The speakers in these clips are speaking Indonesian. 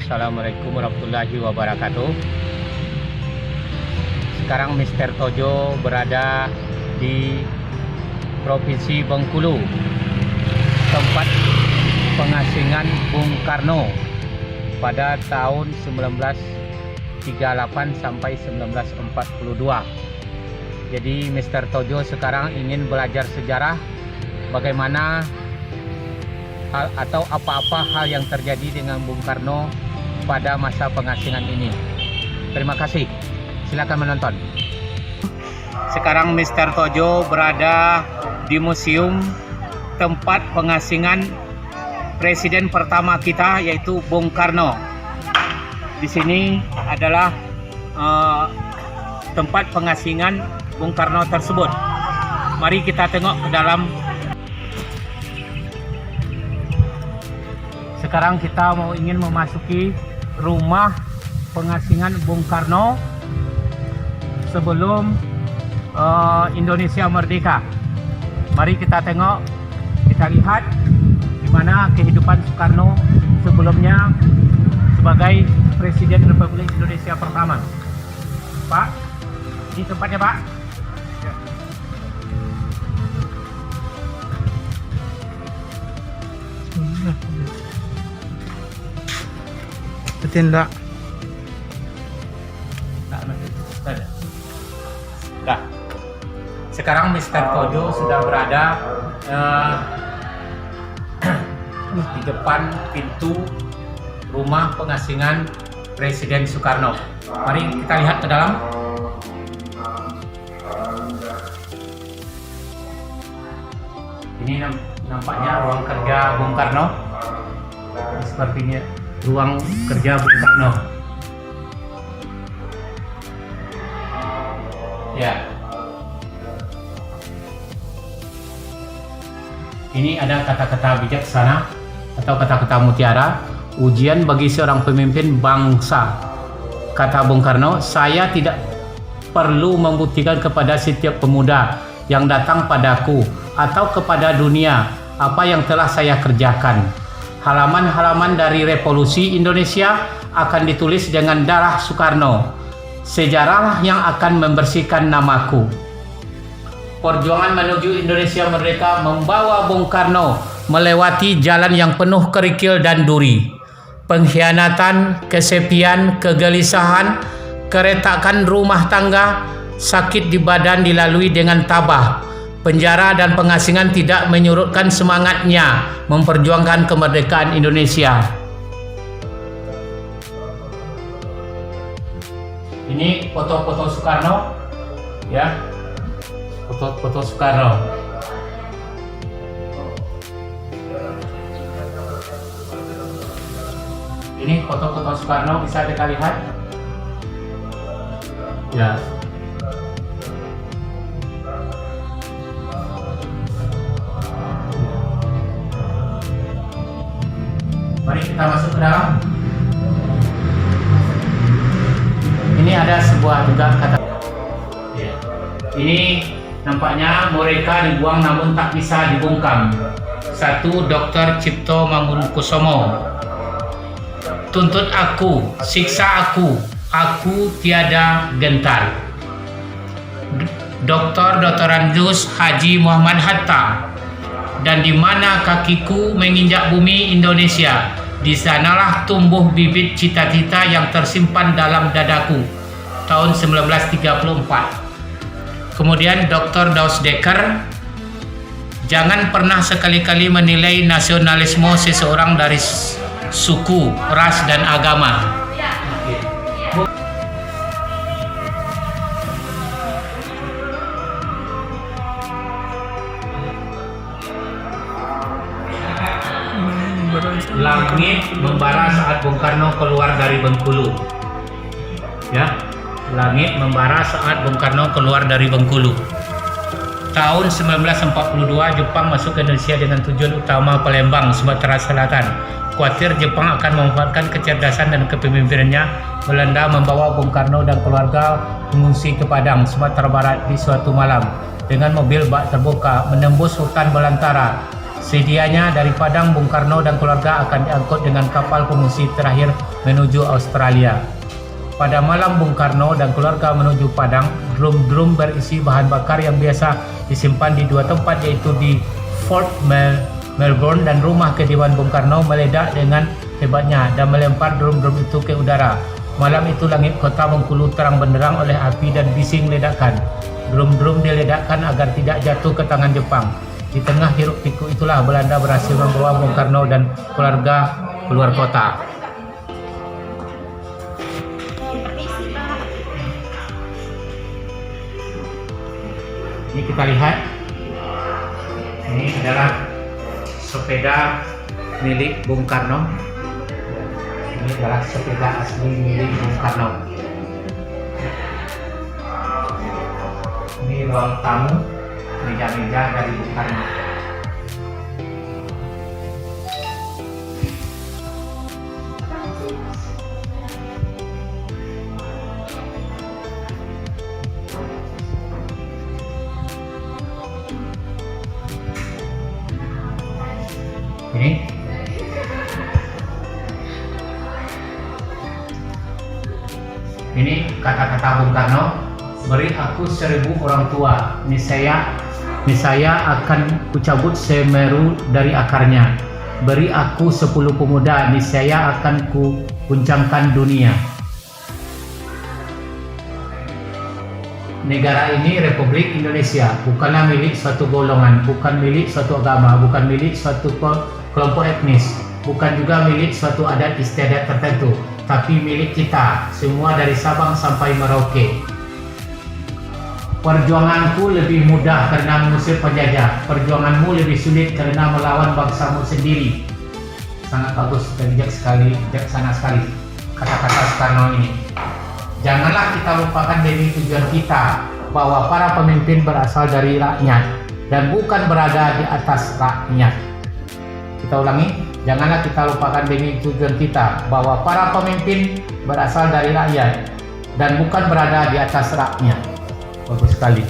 Assalamualaikum warahmatullahi wabarakatuh. Sekarang Mr. Tojo berada di Provinsi Bengkulu, tempat pengasingan Bung Karno pada tahun 1938 sampai 1942. Jadi Mr. Tojo sekarang ingin belajar sejarah bagaimana hal atau apa-apa hal yang terjadi dengan Bung Karno pada masa pengasingan ini. Terima kasih. Silakan menonton. Sekarang Mr. Tojo berada di museum tempat pengasingan presiden pertama kita, yaitu Bung Karno. Di sini adalah tempat pengasingan Bung Karno tersebut. Mari kita tengok ke dalam. Sekarang kita ingin memasuki rumah pengasingan Bung Karno sebelum Indonesia merdeka. Mari kita tengok, kita lihat gimana kehidupan Soekarno sebelumnya sebagai Presiden Republik Indonesia pertama. Pak, ini tempatnya, Pak. Ya. Betul enggak? Nah, sekarang Mr. Tojo sudah berada di depan pintu rumah pengasingan Presiden Soekarno. Mari kita lihat ke dalam. Ini nampaknya ruang kerja Bung Karno. Sepertinya ruang kerja Bung Karno. Ya. Ini ada kata-kata bijaksana atau kata-kata mutiara, ujian bagi seorang pemimpin bangsa. Kata Bung Karno, saya tidak perlu membuktikan kepada setiap pemuda yang datang padaku atau kepada dunia apa yang telah saya kerjakan. Halaman-halaman dari Revolusi Indonesia akan ditulis dengan darah Soekarno. Sejarahlah yang akan membersihkan namaku. Perjuangan menuju Indonesia merdeka membawa Bung Karno melewati jalan yang penuh kerikil dan duri. Pengkhianatan, kesepian, kegelisahan, keretakan rumah tangga, sakit di badan dilalui dengan tabah. Penjara dan pengasingan tidak menyurutkan semangatnya memperjuangkan kemerdekaan Indonesia. Ini foto-foto Soekarno, ya, foto-foto Soekarno. Ini foto-foto Soekarno, bisa kita lihat, ya. Mari kita masuk ke dalam. Ini ada sebuah juga kata. Ya. Ini nampaknya mereka dibuang namun tak bisa dibungkam. Satu, Dr. Cipto Mangunkusumo. Tuntut aku, siksa aku tiada gentar. Dr. Anjus Haji Muhammad Hatta. Dan di mana kakiku menginjak bumi Indonesia, di sanalah tumbuh bibit cita-cita yang tersimpan dalam dadaku. Tahun 1934. Kemudian Dr. Daus Dekker, jangan pernah sekali-kali menilai nasionalisme seseorang dari suku, ras, dan agama. Langit membara saat Bung Karno keluar dari Bengkulu. Ya, langit membara saat Bung Karno keluar dari Bengkulu. Tahun 1942 Jepang masuk ke Indonesia dengan tujuan utama Palembang, Sumatera Selatan. Khawatir Jepang akan memanfaatkan kecerdasan dan kepemimpinannya, Belanda membawa Bung Karno dan keluarga mengungsi ke Padang, Sumatera Barat di suatu malam dengan mobil bak terbuka menembus hutan belantara. Sedianya dari Padang, Bung Karno dan keluarga akan diangkut dengan kapal pengungsi terakhir menuju Australia. Pada malam Bung Karno dan keluarga menuju Padang, drum-drum berisi bahan bakar yang biasa disimpan di dua tempat, yaitu di Fort Melbourne dan rumah kediaman Bung Karno, meledak dengan hebatnya dan melempar drum-drum itu ke udara. Malam itu langit kota Bengkulu terang benderang oleh api dan bising ledakan. Drum-drum diledakkan agar tidak jatuh ke tangan Jepang. Di tengah hiruk pikuk itulah Belanda berhasil membawa Bung Karno dan keluarga keluar kota. Ini kita lihat, ini adalah sepeda milik Bung Karno. Ini adalah sepeda asli milik Bung Karno. Ini ruang tamu, meja-meja dari Bung Karno. Ini kata-kata Bung Karno, beri aku 1000 orang tua, niscaya akan kucabut Semeru dari akarnya. Beri aku 10 pemuda, niscaya akan kuguncangkan dunia. Negara ini Republik Indonesia, bukanlah milik suatu golongan, bukan milik suatu agama, bukan milik suatu kelompok etnis, bukan juga milik suatu adat istiadat tertentu, tapi milik kita semua dari Sabang sampai Merauke. Perjuanganku lebih mudah karena mengusir penjajah, perjuanganmu lebih sulit karena melawan bangsamu sendiri. Sangat bagus dan bijaksana sekali kata-kata Soekarno ini. Janganlah kita lupakan dari tujuan kita, bahwa para pemimpin berasal dari rakyat dan bukan berada di atas rakyat. Kita ulangi, janganlah kita lupakan dari tujuan kita, bahwa para pemimpin berasal dari rakyat dan bukan berada di atas rakyat. Bagus sekali.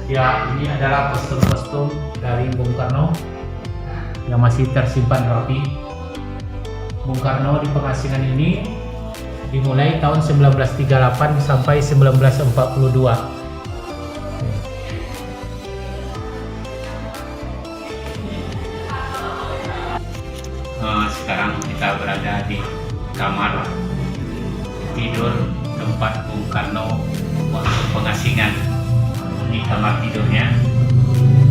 Ya, ini adalah kostum-kostum dari Bung Karno yang masih tersimpan rapi. Bung Karno di pengasingan ini dimulai tahun 1938 sampai 1942. Sekarang kita berada di kamar tidur tempat Bung Karno waktu pengasingan. Ini kamar tidurnya,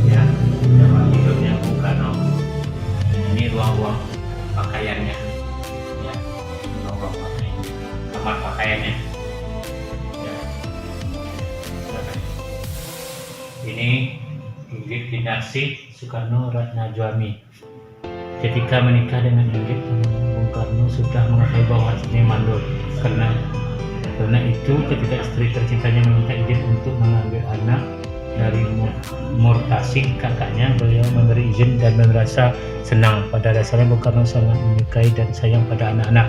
ya, kamar tidurnya Bung Karno. Ini ruang-ruang pakaiannya, ya, ruang-ruang pakaiannya, kamar pakaiannya. Ya. Ini Inggit Kinasih Soekarno Ratnajwami. Ketika menikah dengan Inggit, Bung Karno sudah mengetahui bahwa istrinya mandul. Karena itu, ketika istri tercintanya meminta izin untuk mengambil anak dari Murtasik, kakaknya, beliau memberi izin dan merasa senang. Pada dasarnya Bung Karno sangat menyukai dan sayang pada anak-anak.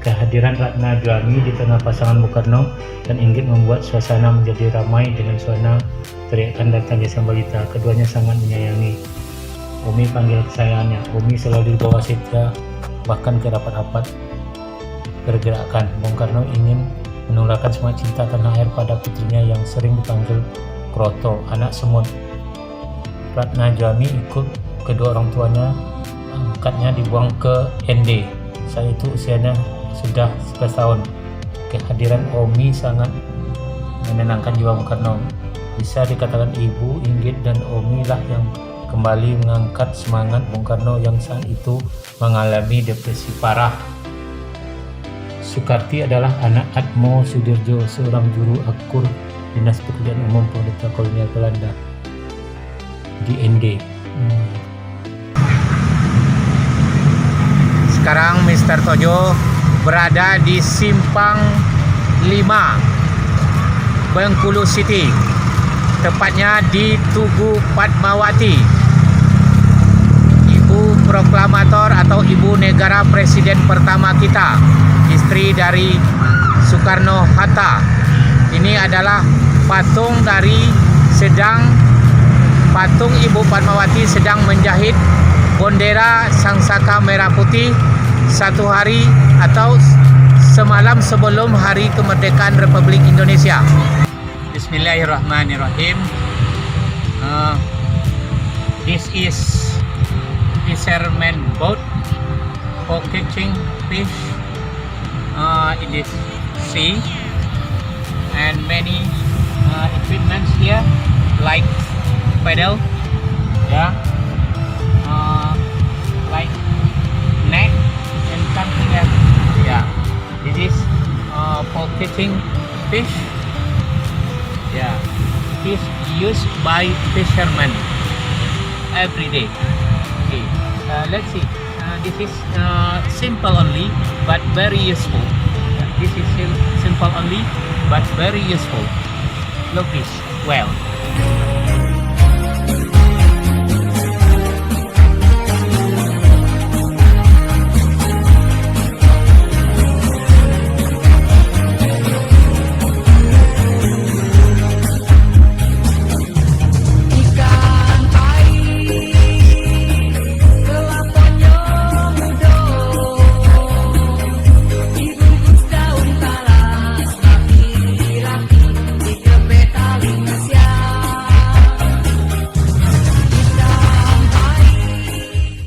Kehadiran Ratnajwami di tengah pasangan Bung Karno dan Inggit membuat suasana menjadi ramai dengan suara teriakan dan tangisan balita. Keduanya sangat menyayangi. Umi panggil kesayangannya. Umi selalu dibawa setia, bahkan ke rapat-rapat pergerakan. Bung Karno ingin menularkan semangat cinta tanah air pada putrinya yang sering dipanggil Kroto, anak semut. Ratnajwami ikut kedua orang tuanya, angkatnya dibuang ke ND. Saat itu usianya sudah 11 tahun. Kehadiran Umi sangat menenangkan jiwa Bung Karno. Bisa dikatakan Ibu Inggit dan Umi lah yang kembali mengangkat semangat Bung Karno yang saat itu mengalami depresi parah. Soekarti adalah anak Atmo Sudirjo, seorang juru akur Dinas Pekerjaan Umum Pemerintah Kolonial Belanda di ND. Sekarang Mr. Tojo berada di Simpang 5 Bengkulu City, tepatnya di Tugu Padmawati, ibu proklamator atau ibu negara presiden pertama kita, istri dari Soekarno-Hatta. Ini adalah patung dari patung Ibu Padmawati sedang menjahit bendera Sangsaka Merah Putih satu hari atau semalam sebelum hari kemerdekaan Republik Indonesia. Bismillahirrahmanirrahim. This is fisherman boat for catching fish in this sea, and many equipments here like paddle, like net and something else. This is for catching fish. Fish used by fishermen every day. Okay, let's see. This is simple only, but very useful. This is simple only, but very useful. Look this well.